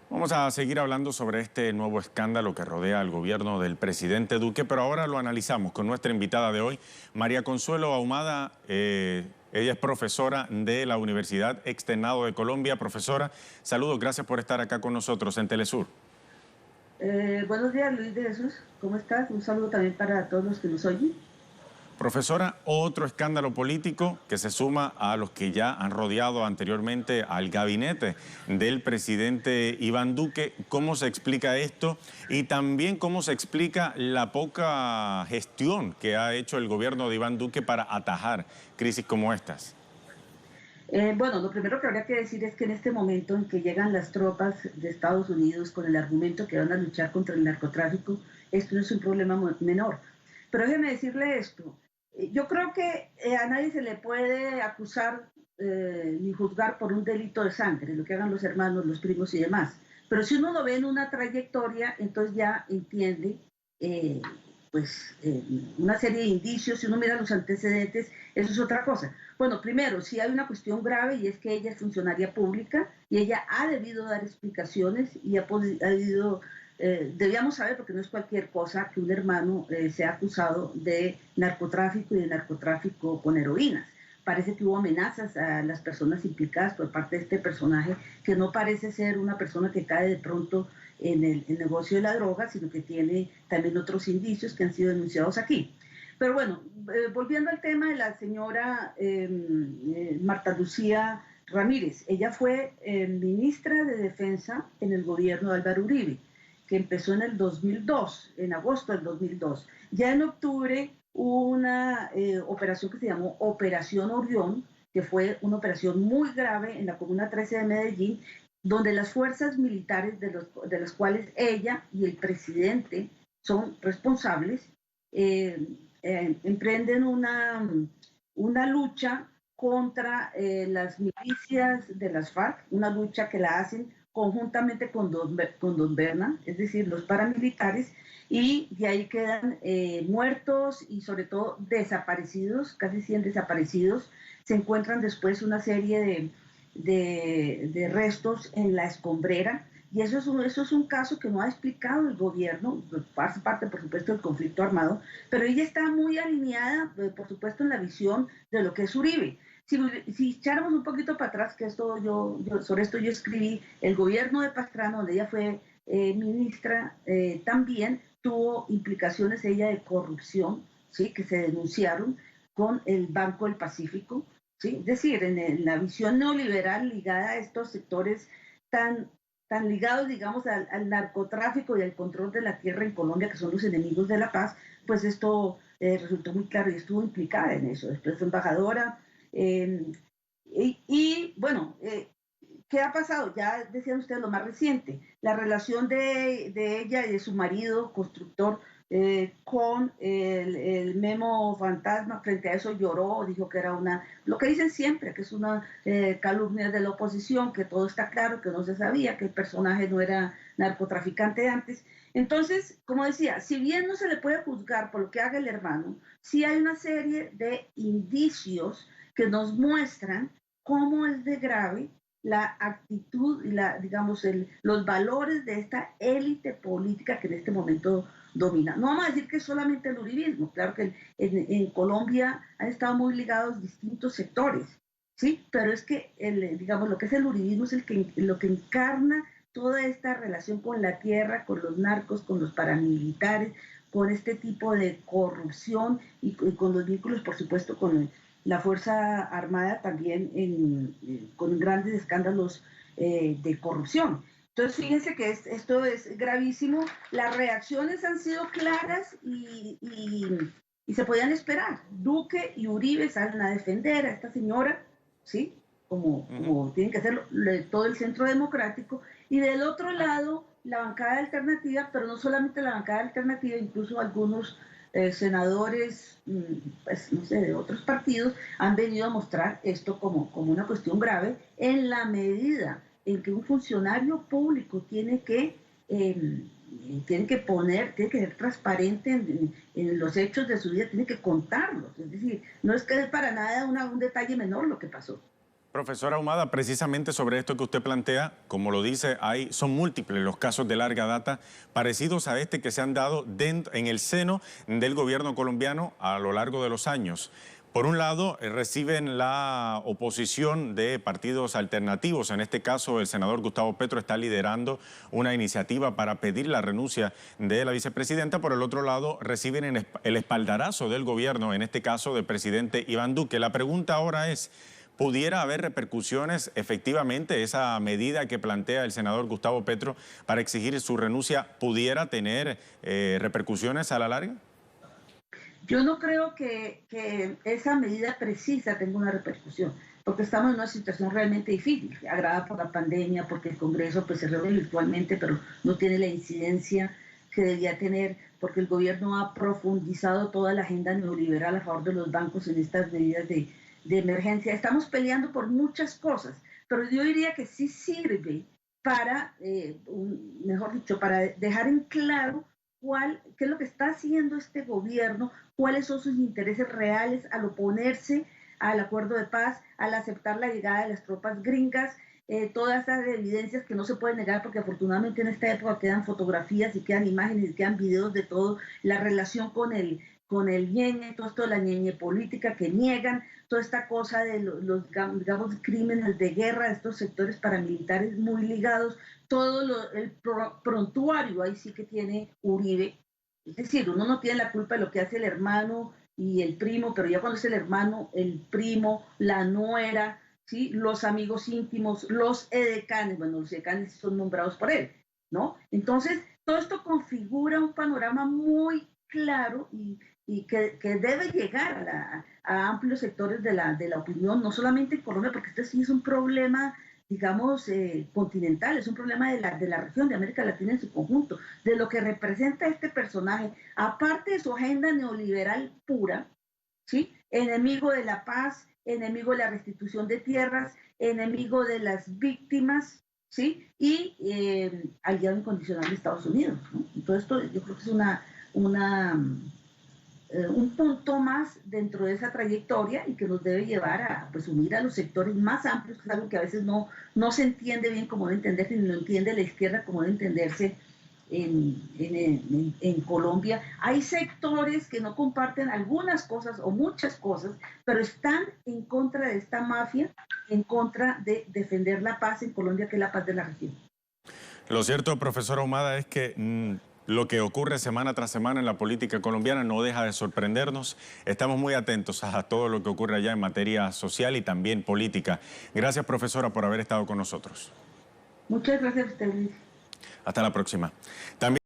Vamos a seguir hablando sobre este nuevo escándalo que rodea al gobierno del presidente Duque, pero ahora lo analizamos con nuestra invitada de hoy, María Consuelo Ahumada. Ella es profesora de la Universidad Externado de Colombia. Profesora, saludos, gracias por estar acá con nosotros en Telesur. Buenos días, Luis de Jesús. ¿Cómo estás? Un saludo también para todos los que nos oyen. Profesora, otro escándalo político que se suma a los que ya han rodeado anteriormente al gabinete del presidente Iván Duque. ¿Cómo se explica esto? Y también cómo se explica la poca gestión que ha hecho el gobierno de Iván Duque para atajar crisis como estas. Bueno, lo primero que habría que decir es que en este momento en que llegan las tropas de Estados Unidos con el argumento que van a luchar contra el narcotráfico, esto no es un problema menor. Pero déjeme decirle esto. Yo creo que a nadie se le puede acusar ni juzgar por un delito de sangre, lo que hagan los hermanos, los primos y demás. Pero si uno lo ve en una trayectoria, entonces ya entiende eh, una serie de indicios. Si uno mira los antecedentes, eso es otra cosa. Bueno, primero, sí hay una cuestión grave, y es que ella es funcionaria pública y ella ha debido dar explicaciones y ha debido, debíamos saber, porque no es cualquier cosa que un hermano sea acusado de narcotráfico y de narcotráfico con heroínas. Parece que hubo amenazas a las personas implicadas por parte de este personaje, que no parece ser una persona que cae de pronto en el negocio de la droga, sino que tiene también otros indicios que han sido denunciados aquí. Pero bueno, volviendo al tema de la señora Marta Lucía Ramírez, ella fue ministra de Defensa en el gobierno de Álvaro Uribe, que empezó en el 2002, en agosto del 2002. Ya en octubre hubo una operación que se llamó Operación Orión, que fue una operación muy grave en la Comuna 13 de Medellín, donde las fuerzas militares de las cuales ella y el presidente son responsables, emprenden una lucha contra las milicias de las FARC, una lucha que la hacen conjuntamente con Don Berna, es decir, los paramilitares, y de ahí quedan muertos y sobre todo desaparecidos, casi 100 desaparecidos. Se encuentran después una serie de restos en la escombrera, y eso es un caso que no ha explicado el gobierno. Hace parte, por supuesto, del conflicto armado, pero ella está muy alineada, por supuesto, en la visión de lo que es Uribe. Si echáramos un poquito para atrás, que esto sobre esto yo escribí, el gobierno de Pastrana, donde ella fue ministra, también tuvo implicaciones ella de corrupción, ¿sí?, que se denunciaron con el Banco del Pacífico, ¿sí? Es decir, en la visión neoliberal ligada a estos sectores tan ligados, digamos, al narcotráfico y al control de la tierra en Colombia, que son los enemigos de la paz, pues esto resultó muy claro y estuvo implicada en eso. Después fue embajadora. Bueno, ¿qué ha pasado? Ya decían ustedes lo más reciente, la relación de ella y de su marido, constructor, con el Memo Fantasma. Frente a eso lloró, dijo que era lo que dicen siempre, que es una calumnia de la oposición, que todo está claro, que no se sabía, que el personaje no era narcotraficante antes. Entonces, como decía, si bien no se le puede juzgar por lo que haga el hermano, sí hay una serie de indicios que nos muestran cómo es de grave la actitud y digamos, los valores de esta élite política que en este momento domina. No vamos a decir que es solamente el uribismo, claro que en Colombia han estado muy ligados distintos sectores, ¿sí? Pero es que, digamos, lo que es el uribismo es lo que encarna toda esta relación con la tierra, con los narcos, con los paramilitares, con este tipo de corrupción y con los vínculos, por supuesto, con la Fuerza Armada también con grandes escándalos de corrupción. Entonces, fíjense que esto es gravísimo. Las reacciones han sido claras y se podían esperar. Duque y Uribe salen a defender a esta señora, ¿sí? Como tienen que hacerlo todo el centro democrático. Y del otro lado, la bancada alternativa, pero no solamente la bancada alternativa, incluso algunos senadores, pues no sé, de otros partidos, han venido a mostrar esto como una cuestión grave, en la medida en que un funcionario público tiene que tiene que ser transparente en los hechos de su vida, tiene que contarlos. Es decir, no es que es para nada un detalle menor lo que pasó. Profesora Ahumada, precisamente sobre esto que usted plantea, como lo dice, son múltiples los casos de larga data parecidos a este que se han dado en el seno del gobierno colombiano a lo largo de los años. Por un lado, reciben la oposición de partidos alternativos. En este caso, el senador Gustavo Petro está liderando una iniciativa para pedir la renuncia de la vicepresidenta. Por el otro lado, reciben el espaldarazo del gobierno, en este caso del presidente Iván Duque. La pregunta ahora es, ¿pudiera haber repercusiones efectivamente esa medida que plantea el senador Gustavo Petro para exigir su renuncia pudiera tener repercusiones a la larga? Yo no creo que esa medida precisa tenga una repercusión, porque estamos en una situación realmente difícil, agravada por la pandemia, porque el Congreso pues, se reúne virtualmente, pero no tiene la incidencia que debía tener, porque el gobierno ha profundizado toda la agenda neoliberal a favor de los bancos en estas medidas de emergencia. Estamos peleando por muchas cosas, pero yo diría que sí sirve para, mejor dicho, para dejar en claro qué es lo que está haciendo este gobierno, cuáles son sus intereses reales al oponerse al acuerdo de paz, al aceptar la llegada de las tropas gringas, todas esas evidencias que no se pueden negar porque afortunadamente en esta época quedan fotografías y quedan imágenes y quedan videos de todo, la relación con el ñeñe, todo esto de la ñeñe política que niegan, toda esta cosa de los digamos, crímenes de guerra de estos sectores paramilitares muy ligados, todo el prontuario ahí sí que tiene Uribe. Es decir, uno no tiene la culpa de lo que hace el hermano y el primo, pero ya cuando es el hermano, el primo, la nuera, ¿sí? Los amigos íntimos, los edecanes, bueno, los edecanes son nombrados por él, ¿no? Entonces, todo esto configura un panorama muy claro y que debe llegar a amplios sectores de la opinión, no solamente en Colombia, porque este sí es un problema, digamos, continental, es un problema de la región de América Latina en su conjunto, de lo que representa este personaje, aparte de su agenda neoliberal pura, ¿sí? Enemigo de la paz, enemigo de la restitución de tierras, enemigo de las víctimas, ¿sí? Y aliado incondicional de Estados Unidos, ¿no? Entonces esto yo creo que es un punto más dentro de esa trayectoria y que nos debe llevar a pues, unir a los sectores más amplios, que es algo que a veces no se entiende bien como debe entenderse, ni lo entiende la izquierda como debe entenderse en Colombia. Hay sectores que no comparten algunas cosas o muchas cosas, pero están en contra de esta mafia, en contra de defender la paz en Colombia, que es la paz de la región. Lo cierto, profesora Ahumada, es que lo que ocurre semana tras semana en la política colombiana no deja de sorprendernos. Estamos muy atentos a todo lo que ocurre allá en materia social y también política. Gracias, profesora, por haber estado con nosotros. Muchas gracias a usted, Luis. Hasta la próxima. También